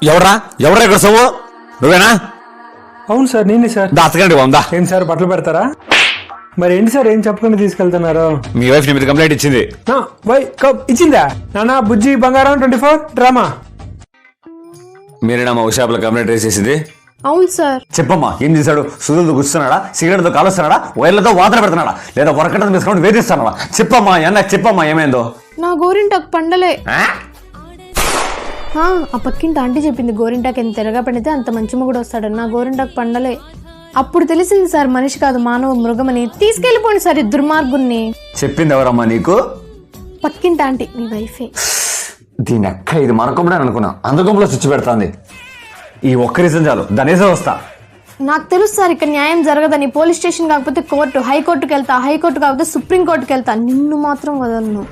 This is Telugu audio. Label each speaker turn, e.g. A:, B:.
A: ఎవరా ఇక్కడ సొమ్ము నువ్వేనా?
B: అవును సార్, నేనే సార్.
A: దాచకండి వందా.
B: ఏం సార్, బట్టలు పెడతారా? మరి ఏంటి సార్, ఏం చెప్పకుండా తీసుకెళ్తున్నారు?
A: మీ వైఫ్ నీ మీద కంప్లైంట్ ఇచ్చింది.
B: ఇచ్చిందా? నానా బుజ్జి బంగారం 24 డ్రామా.
A: మీరేనా మా షాప్లో కంప్లైంట్ రేస్ చేసింది?
C: అవును సార్.
A: చెప్పమ్మా, ఏం చేశాడు? సుధులతో గుస్తున్నాడా, సిగరెట్తో కాలుస్తున్నాడా, వైర్లతో వాతన పెడుతున్నాడా, లేదా వరకటం తీసుకొని వేధిస్తున్నాడా? చెప్పమ్మా చెప్పమ్మా ఏమైందో?
C: నా గోరింటాకు పండలే. ఆ పక్కింటి ఆంటీ చెప్పింది గోరింటాకు ఎంత తెరగా పండితే అంత మంచి మొగుడు వస్తాడు. నా గోరింటాకు పండలే. అప్పుడు తెలిసింది సార్ మనిషి కాదు మానవ మృగమని. తీసుకెళ్లిపోండి సార్ ఈ దుర్మార్గుణ్ణి.
A: చెప్పింది ఎవరమ్మా నీకు?
C: పక్కింటి ఆంటీ, మీ వైఫే.
A: దీని అక్క ఇది మనకొమ్మడే అనుకున్నా, అందుకొమ్మలో స్విచ్ పెడతాంది. ఈ ఒక్క రీజన్ చాలు, దానేసే వస్తా.
C: నాకు తెలుసు సార్ ఇక్కడ న్యాయం జరగదని. పోలీస్ స్టేషన్ కాకపోతే కోర్టు, హైకోర్టుకి వెళ్తా, హైకోర్టు కాకపోతే సుప్రీం కోర్టుకి వెళ్తా. నిన్ను మాత్రం వదలను.